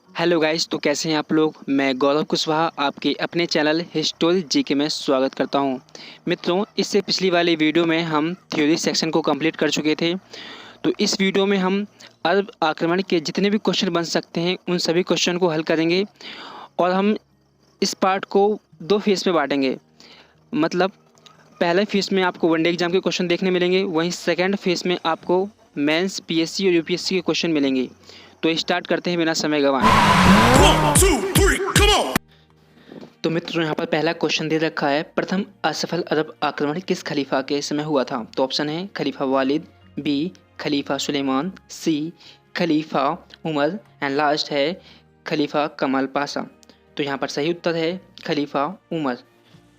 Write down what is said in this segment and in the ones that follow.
Hello guys, तो कैसे हैं आप लोग। मैं गौरव कुशवाहा आपके अपने चैनल हिस्टोरी जीके में स्वागत करता हूं। मित्रों, इससे पिछली वाली वीडियो में हम थ्योरी सेक्शन को कंप्लीट कर चुके थे। तो इस वीडियो में हम अरब आक्रमण के जितने भी क्वेश्चन बन सकते हैं उन सभी क्वेश्चन को हल करेंगे। और हम इस पार्ट को दो फेज में बांटेंगे। मतलब पहले फेज में आपको वनडे एग्जाम के क्वेश्चन देखने मिलेंगे, वहीं सेकेंड फेज में आपको मेंस, पीएससी और यूपीएससी के क्वेश्चन मिलेंगे। तो स्टार्ट करते हैं बिना समय गंवाए। तो मित्रों, यहाँ पर पहला क्वेश्चन दे रखा है, प्रथम असफल अरब आक्रमण किस खलीफा के समय हुआ था। तो ऑप्शन है खलीफा वालिद, बी खलीफा सुलेमान, सी खलीफा उमर एंड लास्ट है खलीफा कमाल पाशा। तो यहाँ पर सही उत्तर है खलीफा उमर।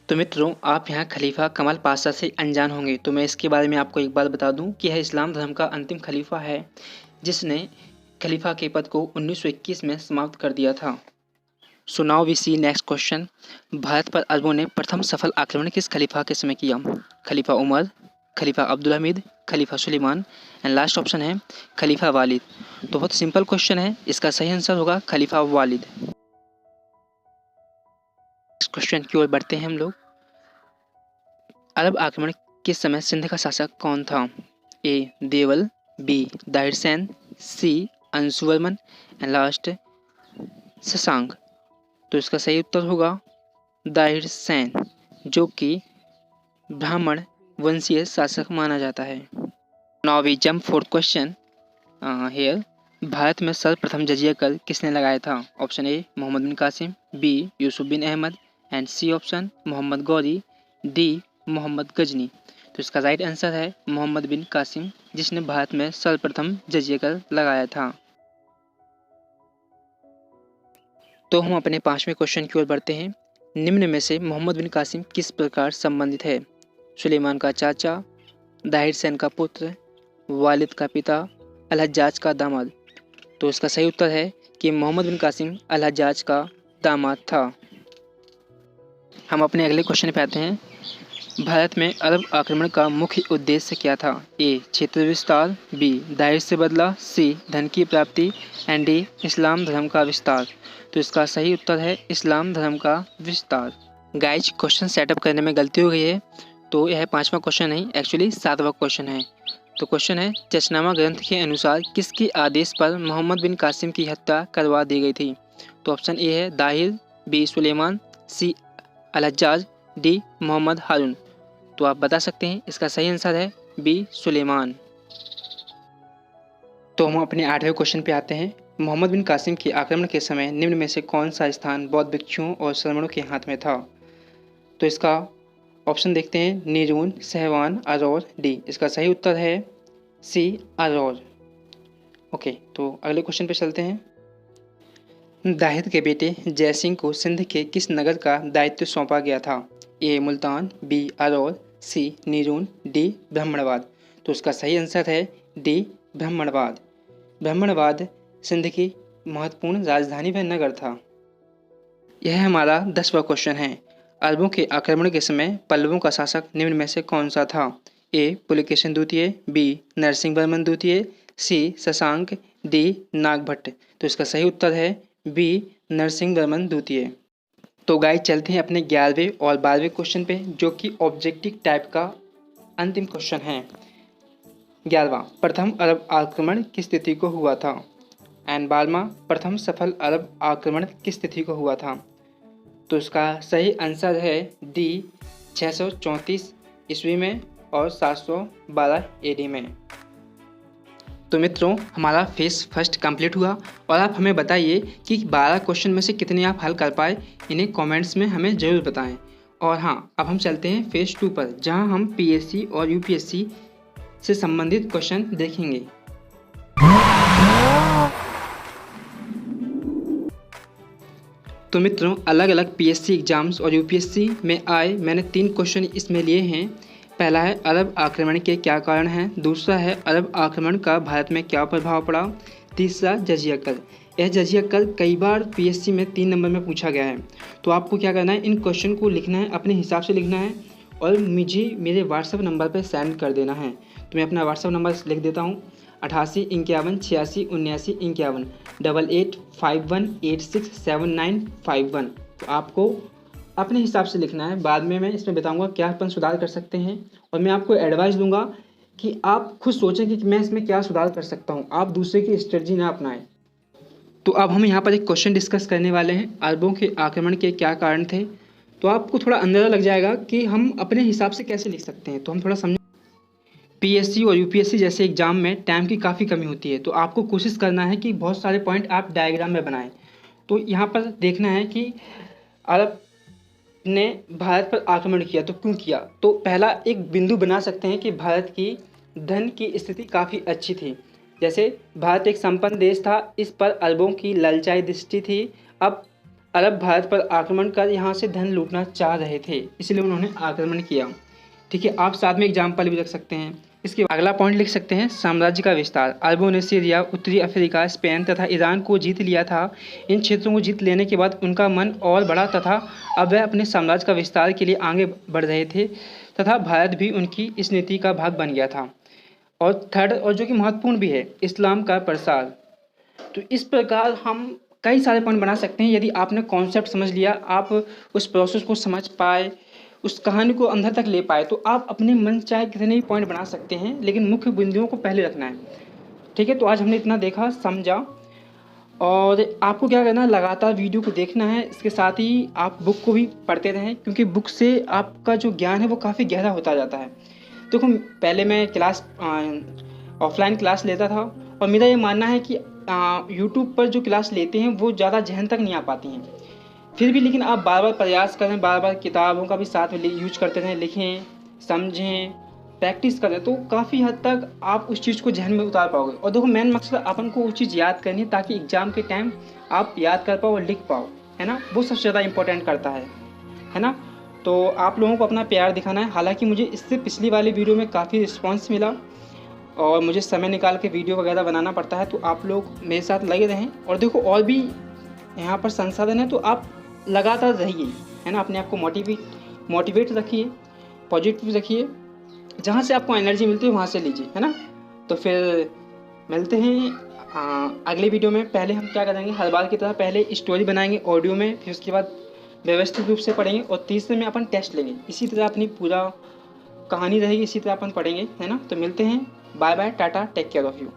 तो मित्रों, आप यहाँ खलीफा कमाल पाशा से अनजान होंगे, तो मैं इसके बारे में आपको एक बात बता दूं कि यह इस्लाम धर्म का अंतिम खलीफा है जिसने खलीफा के पद को 1921 में समाप्त कर दिया था। So now we see next question. Bharat पर अरबों ने प्रथम सफल आक्रमण किस खलीफा के समय किया। खलीफा उमर, खलीफा अब्दुल हमीद, खलीफा सुलेमान एंड लास्ट ऑप्शन है खलीफा वालिद। तो बहुत सिंपल क्वेश्चन है, इसका सही आंसर होगा खलीफा वालिद। नेक्स्ट क्वेश्चन की ओर बढ़ते हैं हम लोग। अरब आक्रमण किस समय सिंध का शासक कौन था। A Deval, B Dahir Sen, C Anshuvarman and last Shashank. तो इसका सही उत्तर होगा दाहिर सैन, जो कि ब्राह्मण वंशीय शासक माना जाता है। Now we jump for question here. Bharat में सर्वप्रथम जजिया कर किसने लगाया था। Option A Muhammad bin Qasim, B Yusuf bin Ahmad and C option Muhammad Ghori, D Muhammad Ghazni. तो इसका राइट आंसर है मोहम्मद बिन कासिम, जिसने भारत में सर्वप्रथम जजिया कर लगाया था। तो हम अपने पांचवें क्वेश्चन की ओर बढ़ते हैं। निम्न में से मोहम्मद बिन कासिम किस प्रकार संबंधित है। सुलेमान का चाचा, दाहिर सैन का पुत्र, वालिद का पिता, अल हज्जाज का दामाद। तो इसका सही उत्तर है कि मोहम्मद बिन कासिम अल हज्जाज का दामाद था। हम अपने अगले क्वेश्चन पे आते हैं। भारत में अरब आक्रमण का मुख्य उद्देश्य क्या था। ए क्षेत्र विस्तार, बी दाहिर से बदला, सी धन की प्राप्ति एंड डी इस्लाम धर्म का विस्तार। तो इसका सही उत्तर है इस्लाम धर्म का विस्तार। गाइज, क्वेश्चन सेटअप करने में गलती हो गई है, तो यह पांचवा क्वेश्चन नहीं, एक्चुअली सातवां क्वेश्चन है। तो क्वेश्चन है, चचनामा ग्रंथ के अनुसार किसके आदेश पर मोहम्मद बिन कासिम की हत्या करवा दी गई थी। तो ऑप्शन ए है दाहिर, बी सुलेमान, सी अल हज्जाज, डी मोहम्मद हारून। तो आप बता सकते हैं, इसका सही आंसर है बी सुलेमान। तो हम अपने आठवें क्वेश्चन पे आते हैं। मोहम्मद बिन कासिम के आक्रमण के समय निम्न में से कौन सा स्थान बौद्ध भिक्षुओं और श्रमणों के हाथ में था। तो इसका ऑप्शन देखते हैं, नीरून, सहवान, अरौर, डी। इसका सही उत्तर है सी अरौर। ओके, तो अगले क्वेश्चन पे चलते हैं। दाहिद के बेटे जयसिंह को सिंध के किस नगर का दायित्व सौंपा गया था। ए मुल्तान, बी अरौर, सी नीरून, डी ब्राह्मणवाद। तो इसका सही आंसर है डी ब्राह्मणवाद। ब्राह्मणवाद सिंध की महत्वपूर्ण राजधानी व नगर था। यह हमारा 10वां क्वेश्चन है। अरबों के आक्रमण के समय पल्लवों का शासक निम्न में से कौन सा था। ए पुलकेशिन द्वितीय, बी नरसिंह वर्मन द्वितीय, सी शशांक, डी नागभट्ट। तो इसका सही उत्तर है बी नरसिंह वर्मन द्वितीय। तो गाइस, चलते हैं अपने 11वें और 12वें क्वेश्चन पे, जो कि ऑब्जेक्टिव टाइप का अंतिम क्वेश्चन है। 11वां, प्रथम अरब आक्रमण किस तिथि को हुआ था। एंड 12वां, प्रथम सफल अरब आक्रमण किस तिथि को हुआ था। तो इसका सही आंसर है डी 634 ईस्वी में और 712 एडी में। तो मित्रों, हमारा फेज फर्स्ट कंप्लीट हुआ और आप हमें बताइए कि 12 क्वेश्चन में से कितने आप हल कर पाए। इन्हें कमेंट्स में हमें ज़रूर बताएं। और हाँ, अब हम चलते हैं फेज 2 पर, जहां हम पीएससी और यूपीएससी से संबंधित क्वेश्चन देखेंगे। तो मित्रों, अलग अलग पीएससी एग्जाम्स और यूपीएससी में आए मैंने 3 क्वेश्चन इसमें लिए हैं। पहला है अरब आक्रमण के क्या कारण हैं, दूसरा है अरब आक्रमण का भारत में क्या प्रभाव पड़ा, तीसरा जजिया कर। यह जजिया कर कई बार पीएससी में 3 नंबर में पूछा गया है। तो आपको क्या करना है, इन क्वेश्चन को लिखना है, अपने हिसाब से लिखना है और मुझे मेरे व्हाट्सएप नंबर पर सेंड कर देना है। तो मैं अपना व्हाट्सएप नंबर लिख देता हूँ। 88 51 86 79 51, 8851867951। तो आपको अपने हिसाब से लिखना है। बाद में मैं इसमें बताऊंगा क्या अपन सुधार कर सकते हैं, और मैं आपको एडवाइस दूंगा कि आप खुद सोचें कि मैं इसमें क्या सुधार कर सकता हूँ, आप दूसरे की स्ट्रेटजी ना अपनाएं। तो अब हम यहाँ पर एक क्वेश्चन डिस्कस करने वाले हैं, अरबों के आक्रमण के क्या कारण थे। तो आपको थोड़ा अंदाज़ा लग जाएगा कि हम अपने हिसाब से कैसे लिख सकते हैं। तो हम थोड़ा समझ, पीएससी और यूपीएससी जैसे एग्जाम में टाइम की काफ़ी कमी होती है, तो आपको कोशिश करना है कि बहुत सारे पॉइंट आप डायग्राम में बनाएं। तो यहाँ पर देखना है कि अरब ने भारत पर आक्रमण किया तो क्यों किया। तो पहला एक बिंदु बना सकते हैं कि भारत की धन की स्थिति काफ़ी अच्छी थी। जैसे भारत एक संपन्न देश था, इस पर अरबों की ललचाई दृष्टि थी। अब अरब भारत पर आक्रमण कर यहाँ से धन लूटना चाह रहे थे, इसलिए उन्होंने आक्रमण किया। ठीक है, आप साथ में एग्जाम्पल भी रख सकते हैं। इसके अगला पॉइंट लिख सकते हैं, साम्राज्य का विस्तार। अरबों ने सीरिया, उत्तरी अफ्रीका, स्पेन तथा ईरान को जीत लिया था। इन क्षेत्रों को जीत लेने के बाद उनका मन और बढ़ा तथा अब वह अपने साम्राज्य का विस्तार के लिए आगे बढ़ रहे थे, तथा भारत भी उनकी इस नीति का भाग बन गया था। और थर्ड, और जो कि महत्वपूर्ण भी है, इस्लाम का प्रसार। तो इस प्रकार हम कई सारे पॉइंट बना सकते हैं। यदि आपने कॉन्सेप्ट समझ लिया, आप उस प्रोसेस को समझ पाए, उस कहानी को अंदर तक ले पाए, तो आप अपने मन चाहे कितने भी पॉइंट बना सकते हैं, लेकिन मुख्य बिंदुओं को पहले रखना है। ठीक है, तो आज हमने इतना देखा समझा, और आपको क्या करना है, लगातार वीडियो को देखना है। इसके साथ ही आप बुक को भी पढ़ते रहें, क्योंकि बुक से आपका जो ज्ञान है वो काफ़ी गहरा होता जाता है। देखो, पहले मैं क्लास ऑफलाइन क्लास लेता था, और मेरा ये मानना है कि यूट्यूब पर जो क्लास लेते हैं वो ज़्यादा जहन तक नहीं आ पाती हैं। फिर भी लेकिन आप बार बार प्रयास करें, बार बार किताबों का भी साथ में यूज करते रहें, लिखें, समझें, प्रैक्टिस करें, तो काफ़ी हद तक आप उस चीज़ को जहन में उतार पाओगे। और देखो, मेन मकसद अपन को वो चीज़ याद करनी है, ताकि एग्ज़ाम के टाइम आप याद कर पाओ और लिख पाओ, है ना। वो सबसे ज़्यादा इंपॉर्टेंट करता है ना। तो आप लोगों को अपना प्यार दिखाना है। हालांकि मुझे इससे पिछली वाली वीडियो में काफ़ी रिस्पॉन्स मिला, और मुझे समय निकाल के वीडियो वगैरह बनाना पड़ता है, तो आप लोग मेरे साथ लगे रहें। और देखो, और भी यहाँ पर संसाधन है, तो आप लगातार रहिए, है ना। अपने आप को मोटिवेट रखिए, पॉजिटिव रखिए, जहाँ से आपको एनर्जी मिलती है वहाँ से लीजिए, है ना। तो फिर मिलते हैं अगले वीडियो में। पहले हम क्या करेंगे, हर बार की तरह पहले स्टोरी बनाएंगे ऑडियो में, फिर उसके बाद व्यवस्थित रूप से पढ़ेंगे, और तीसरे में अपन टेस्ट लेंगे। इसी तरह अपनी पूरा कहानी रहेगी, इसी तरह अपन पढ़ेंगे, है ना। तो मिलते हैं, bye bye, tata, take care of you.